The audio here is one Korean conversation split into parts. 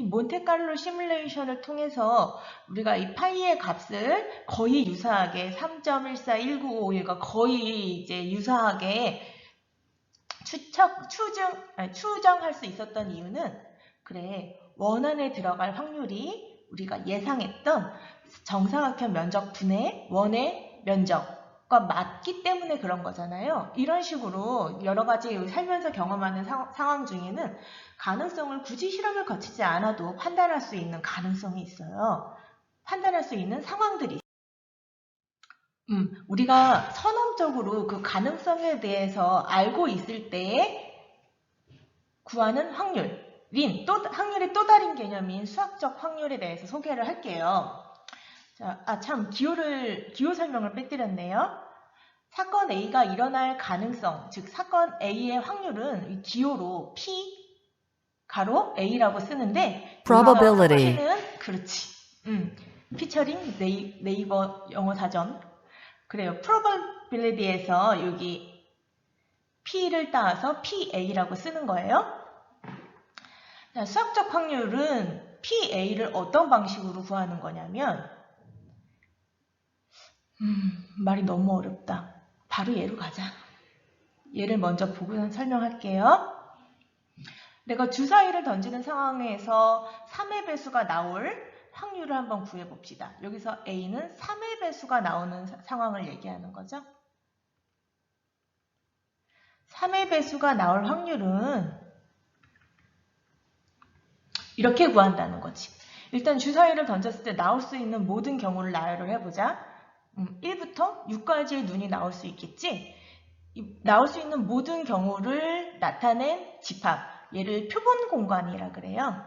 몬테카를로 시뮬레이션을 통해서 우리가 이 파이의 값을 거의 유사하게 3.14195가 거의 이제 유사하게 추정할 수 있었던 이유는 그래 원안에 들어갈 확률이 우리가 예상했던 정사각형 면적 분의 원의 면적과 맞기 때문에 그런 거잖아요. 이런 식으로 여러 가지 살면서 경험하는 상황 중에는 가능성을 굳이 실험을 거치지 않아도 판단할 수 있는 가능성이 있어요. 판단할 수 있는 상황들이 우리가 선언적으로 그 가능성에 대해서 알고 있을 때에 구하는 확률의 또 다른 개념인 수학적 확률에 대해서 소개를 할게요. 자, 참 기호 설명을 빼뜨렸네요. 사건 A가 일어날 가능성, 즉 사건 A의 확률은 기호로 P 가로 A라고 쓰는데 probability. 그렇지. 피처링 네이버 영어 사전. 그래요. probability에서 여기 P를 따와서 PA라고 쓰는 거예요. 자, 수학적 확률은 PA를 어떤 방식으로 구하는 거냐면 말이 너무 어렵다. 바로 예로 가자. 예를 먼저 보고 설명할게요. 내가 주사위를 던지는 상황에서 3의 배수가 나올 확률을 한번 구해봅시다. 여기서 A는 3의 배수가 나오는 상황을 얘기하는 거죠. 3의 배수가 나올 확률은 이렇게 구한다는 거지. 일단 주사위를 던졌을 때 나올 수 있는 모든 경우를 나열을 해보자. 1부터 6까지의 눈이 나올 수 있겠지? 나올 수 있는 모든 경우를 나타낸 집합, 얘를 표본 공간이라 그래요.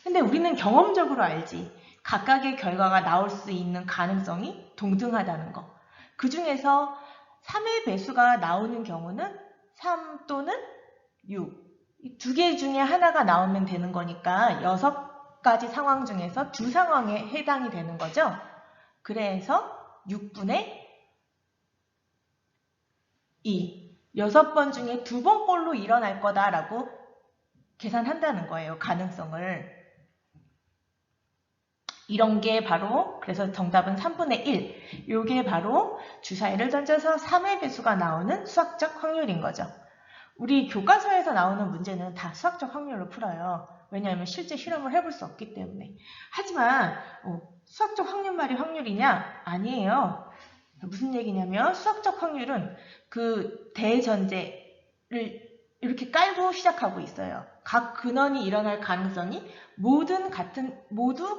근데 우리는 경험적으로 알지. 각각의 결과가 나올 수 있는 가능성이 동등하다는 거. 그 중에서 3의 배수가 나오는 경우는 3 또는 6. 이 두 개 중에 하나가 나오면 되는 거니까 6가지 상황 중에서 2 상황에 해당이 되는 거죠. 그래서 6분의 2. 6번 중에 2번꼴로 일어날 거다라고 계산한다는 거예요. 가능성을. 이런 게 바로 그래서 정답은 3분의 1. 이게 바로 주사위를 던져서 3의 배수가 나오는 수학적 확률인 거죠. 우리 교과서에서 나오는 문제는 다 수학적 확률로 풀어요. 왜냐하면 실제 실험을 해볼 수 없기 때문에. 하지만 수학적 확률 말이 확률이냐? 아니에요. 무슨 얘기냐면 수학적 확률은 그 대전제를 이렇게 깔고 시작하고 있어요. 각 근원이 일어날 가능성이 모두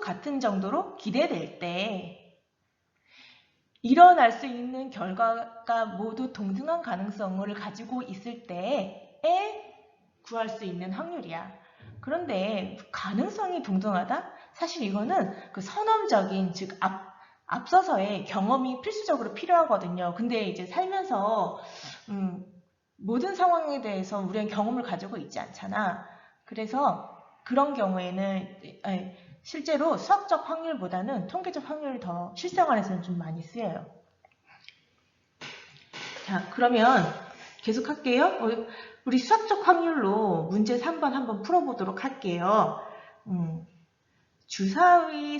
같은 정도로 기대될 때 일어날 수 있는 결과가 모두 동등한 가능성을 가지고 있을 때에 구할 수 있는 확률이야. 그런데 가능성이 동등하다? 사실 이거는 그 선험적인, 즉 앞서서의 경험이 필수적으로 필요하거든요. 근데 이제 살면서 모든 상황에 대해서 우리는 경험을 가지고 있지 않잖아. 그래서 그런 경우에는 실제로 수학적 확률보다는 통계적 확률이 더 실생활에서는 좀 많이 쓰여요. 자, 그러면 계속 할게요. 우리 수학적 확률로 문제 3번 한번 풀어보도록 할게요.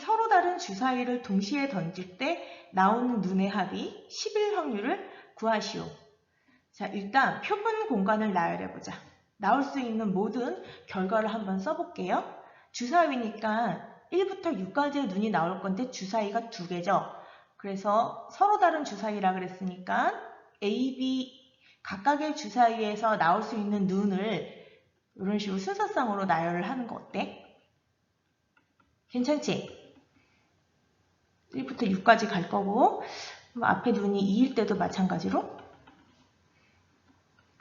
서로 다른 주사위를 동시에 던질 때 나오는 눈의 합이 10일 확률을 구하시오. 자, 일단 표본 공간을 나열해보자. 나올 수 있는 모든 결과를 한번 써볼게요. 주사위니까 1부터 6까지의 눈이 나올 건데 주사위가 2개죠. 그래서 서로 다른 주사위라 그랬으니까 A, B 각각의 주사위에서 나올 수 있는 눈을 이런 식으로 순서상으로 나열을 하는 거 어때? 괜찮지? 1부터 6까지 갈 거고 앞에 눈이 2일 때도 마찬가지로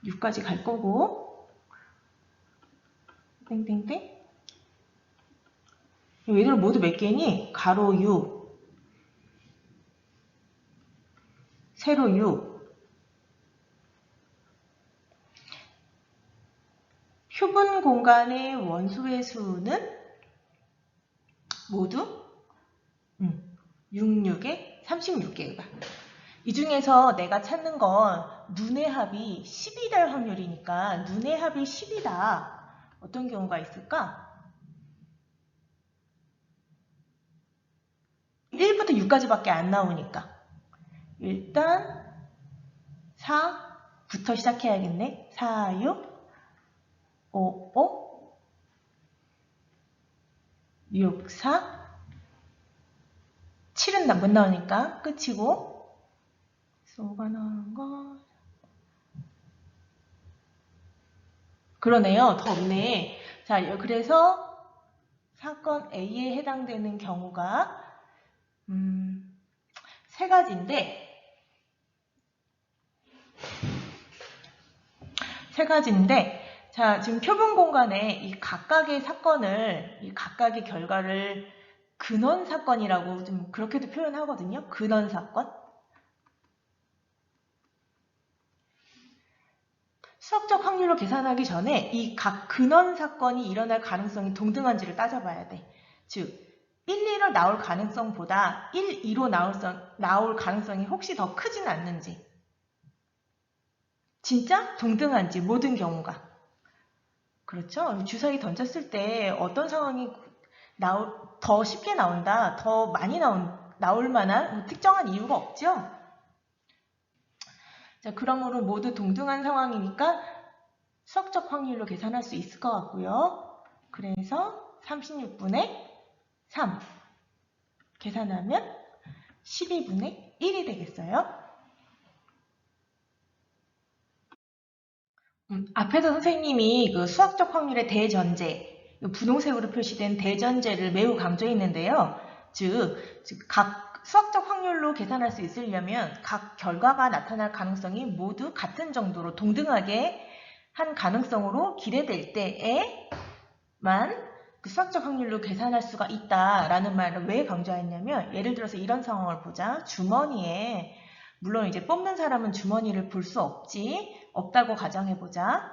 6까지 갈 거고 땡땡땡 얘들 모두 몇 개니? 가로 6 세로 6 표본 공간의 원소의 수는 모두 66에 36개가. 이 중에서 내가 찾는 건 눈의 합이 10이 될 확률이니까 눈의 합이 10이다. 어떤 경우가 있을까? 1부터 6까지밖에 안 나오니까 일단 4부터 시작해야겠네. 4, 6, 5, 5, 6, 4, 7은 못 나오니까 끝이고 소가 나오는 거 그러네요. 더 없네. 자, 그래서 사건 A에 해당되는 경우가 세 가지인데 자, 지금 표본 공간에 이 각각의 사건을, 이 각각의 결과를 근원 사건이라고 좀 그렇게도 표현하거든요. 근원 사건. 수학적 확률로 계산하기 전에 이 각 근원 사건이 일어날 가능성이 동등한지를 따져봐야 돼. 즉, 1, 2로 나올 가능성보다 1, 2로 나올 가능성이 혹시 더 크진 않는지. 진짜 동등한지 모든 경우가. 그렇죠? 주사위 던졌을 때 어떤 상황이 더 쉽게 나온다, 더 많이 나올 만한 특정한 이유가 없죠? 자, 그러므로 모두 동등한 상황이니까 수학적 확률로 계산할 수 있을 것 같고요. 그래서 36분의 3 계산하면 12분의 1이 되겠어요. 앞에서 선생님이 그 수학적 확률의 대전제, 분홍색으로 표시된 대전제를 매우 강조했는데요. 즉 각 수학적 확률로 계산할 수 있으려면 각 결과가 나타날 가능성이 모두 같은 정도로 동등하게 한 가능성으로 기대될 때에만 그 수학적 확률로 계산할 수가 있다라는 말을 왜 강조했냐면, 예를 들어서 이런 상황을 보자. 주머니에, 물론 이제 뽑는 사람은 주머니를 볼 수 없다고 가정해보자.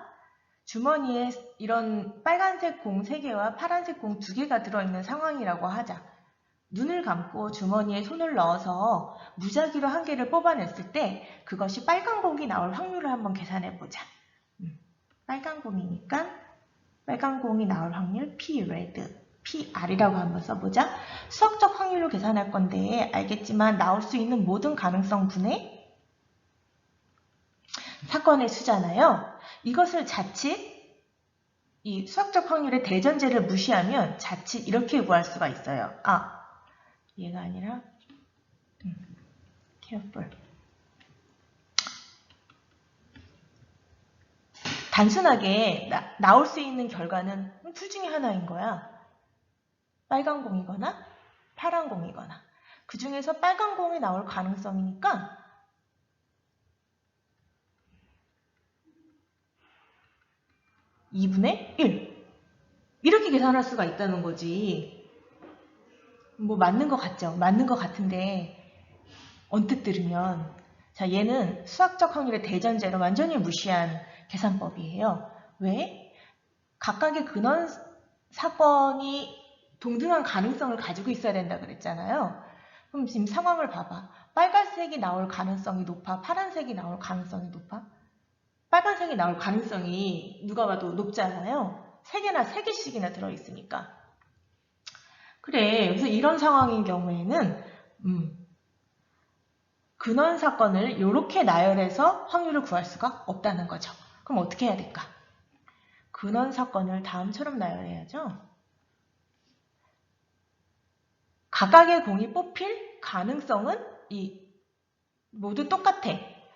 주머니에 이런 빨간색 공 3개와 파란색 공 2개가 들어있는 상황이라고 하자. 눈을 감고 주머니에 손을 넣어서 무작위로 한 개를 뽑아냈을 때 그것이 빨간 공이 나올 확률을 한번 계산해보자. 빨간 공이니까 빨간 공이 나올 확률 P-red, PR이라고 한번 써보자. 수학적 확률로 계산할 건데 알겠지만 나올 수 있는 모든 가능성 분의 사건의 수잖아요. 이것을 자칫 이 수학적 확률의 대전제를 무시하면 자칫 이렇게 구할 수가 있어요. 얘가 아니라 careful. 단순하게 나올 수 있는 결과는 둘 중에 하나인 거야. 빨간 공이거나 파란 공이거나. 그 중에서 빨간 공이 나올 가능성이니까 2분의 1. 이렇게 계산할 수가 있다는 거지. 뭐 맞는 것 같죠? 맞는 것 같은데 언뜻 들으면, 자, 얘는 수학적 확률의 대전제로 완전히 무시한 계산법이에요. 왜? 각각의 근원 사건이 동등한 가능성을 가지고 있어야 된다 그랬잖아요. 그럼 지금 상황을 봐봐. 빨간색이 나올 가능성이 높아? 파란색이 나올 가능성이 높아? 빨간색이 나올 가능성이 누가 봐도 높잖아요. 3개씩이나 들어있으니까. 그래, 그래서 이런 상황인 경우에는 근원 사건을 이렇게 나열해서 확률을 구할 수가 없다는 거죠. 그럼 어떻게 해야 될까? 근원 사건을 다음처럼 나열해야죠. 각각의 공이 뽑힐 가능성은 모두 똑같아.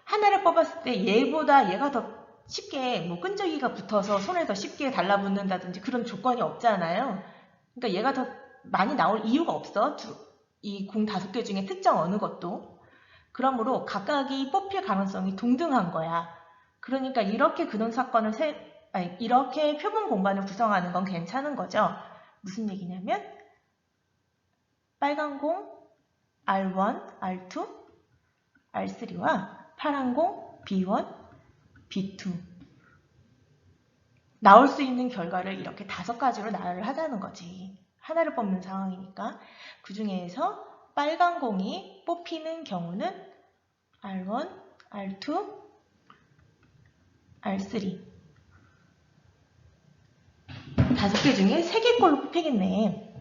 하나를 뽑았을 때 얘보다 얘가 더 쉽게 끈적이가 붙어서 손에 더 쉽게 달라붙는다든지 그런 조건이 없잖아요. 그러니까 얘가 더 많이 나올 이유가 없어. 이 공 5개 중에 특정 어느 것도. 그러므로 각각이 뽑힐 가능성이 동등한 거야. 그러니까 이렇게 근원 사건을 이렇게 표본 공간을 구성하는 건 괜찮은 거죠. 무슨 얘기냐면 빨간 공 R1, R2, R3와 파란 공 B1, B2 나올 수 있는 결과를 이렇게 5가지로 나열을 하자는 거지. 하나를 뽑는 상황이니까. 그 중에서 빨간 공이 뽑히는 경우는 R1, R2, R3. 5개 중에 3개 걸로 뽑히겠네.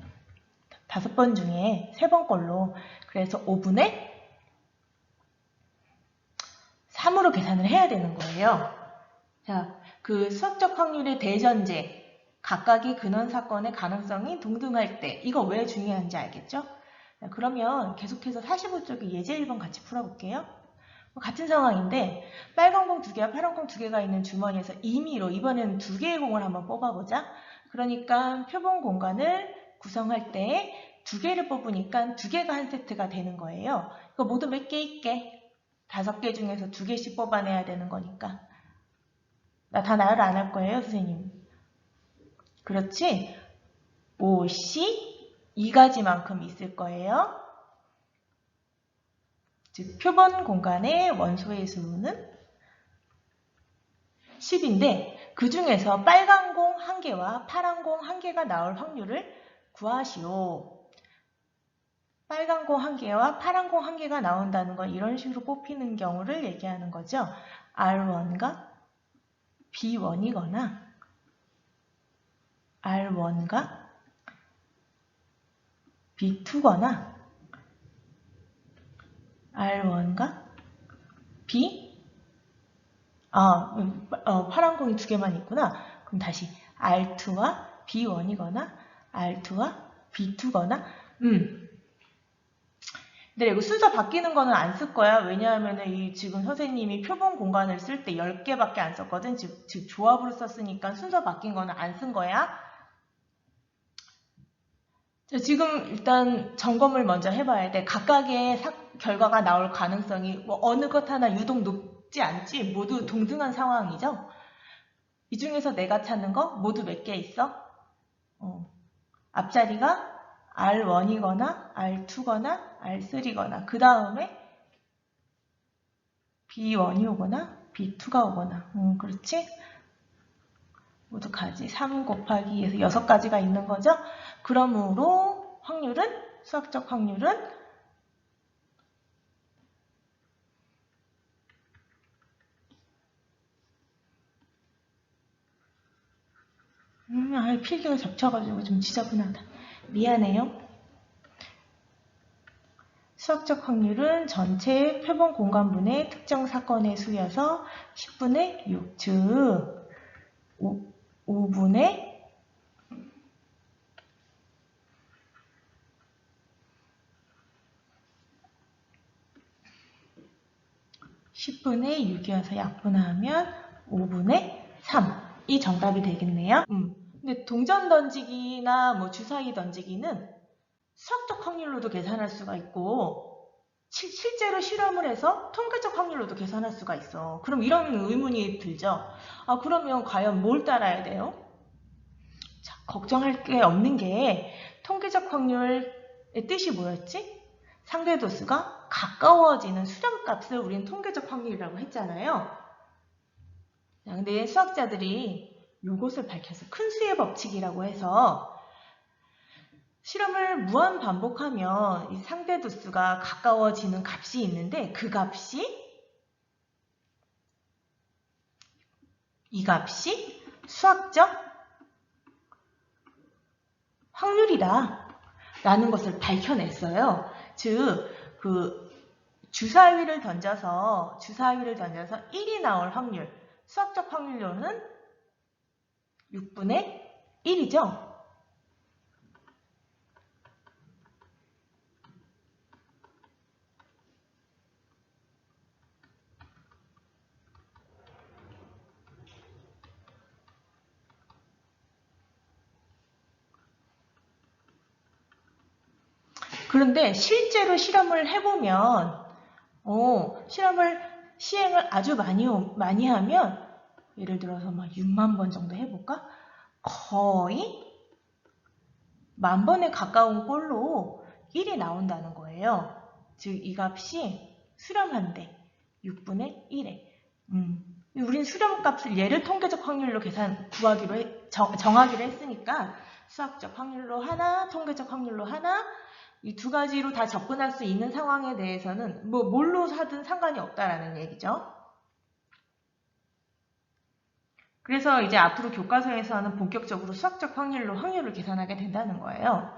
5번 중에 3번 걸로. 그래서 5분의 3으로 계산을 해야 되는 거예요. 자, 그 수학적 확률의 대전제, 각각의 근원 사건의 가능성이 동등할 때, 이거 왜 중요한지 알겠죠? 자, 그러면 계속해서 45쪽에 예제 1번 같이 풀어볼게요. 같은 상황인데 빨간 공 2개와 파란 공 2개가 있는 주머니에서 임의로 이번에는 2개의 공을 한번 뽑아보자. 그러니까 표본 공간을 구성할 때 2개를 뽑으니까 2개가 한 세트가 되는 거예요. 이거 모두 몇 개 있게? 5개 중에서 2개씩 뽑아내야 되는 거니까. 나 다 나열 안 할 거예요, 선생님. 그렇지? 5C 2가지만큼 있을 거예요. 즉 표본 공간의 원소의 수는 10인데 그 중에서 빨간 공 1개와 파란 공 1개가 나올 확률을 구하시오. 빨간 공 1개와 파란 공 1개가 나온다는 건 이런 식으로 뽑히는 경우를 얘기하는 거죠. R1과 B1이거나 R1과 B2거나 R1과 B 파란 공이 2개만 있구나. 그럼 다시 R2와 B1이거나 R2와 B2거나 근데 이거 순서 바뀌는 거는 안 쓸 거야. 왜냐하면 이 지금 선생님이 표본 공간을 쓸 때 10개밖에 안 썼거든. 즉 조합으로 썼으니까 순서 바뀐 거는 안 쓴 거야. 자, 지금 일단 점검을 먼저 해봐야 돼. 각각의 결과가 나올 가능성이 뭐 어느 것 하나 유독 높지 않지 모두 동등한 상황이죠. 이 중에서 내가 찾는 거 모두 몇 개 있어? 앞자리가 R1이거나 R2거나 R3거나 그 다음에 B1이 오거나 B2가 오거나 그렇지? 모두 가지 3 곱하기 해서 6가지가 있는 거죠. 그러므로 확률은 수학적 확률은 필기가 겹쳐가지고 좀 지저분하다. 미안해요. 수학적 확률은 전체 표본 공간분의 특정 사건의 수여서 10분의 6, 즉 5분의 10분의 6이어서 약분하면 5분의 3이 정답이 되겠네요. 근데 동전 던지기나 뭐 주사위 던지기는 수학적 확률로도 계산할 수가 있고 실제로 실험을 해서 통계적 확률로도 계산할 수가 있어. 그럼 이런 의문이 들죠. 그러면 과연 뭘 따라야 돼요? 자, 걱정할 게 없는 게 통계적 확률의 뜻이 뭐였지? 상대도수가 가까워지는 수렴값을 우리는 통계적 확률이라고 했잖아요. 자, 근데 수학자들이 이것을 밝혀서 큰 수의 법칙이라고 해서 실험을 무한 반복하면 이 상대도수가 가까워지는 값이 있는데 그 값이 이 값이 수학적 확률이다 라는 것을 밝혀냈어요. 즉 그 주사위를 던져서 1이 나올 확률, 수학적 확률로는 6분의 1이죠. 그런데 실제로 실험을 해보면 시행을 아주 많이 하면 예를 들어서 막 6만 번 정도 해볼까? 거의 10,000번에 가까운 꼴로 1이 나온다는 거예요. 즉 이 값이 수렴한데 6분의 1에 우린 수렴값을 얘를 통계적 확률로 정하기로 했으니까 수학적 확률로 하나, 통계적 확률로 하나 이 2가지로 다 접근할 수 있는 상황에 대해서는 뭘로 하든 상관이 없다라는 얘기죠. 그래서 이제 앞으로 교과서에서는 본격적으로 수학적 확률로 확률을 계산하게 된다는 거예요.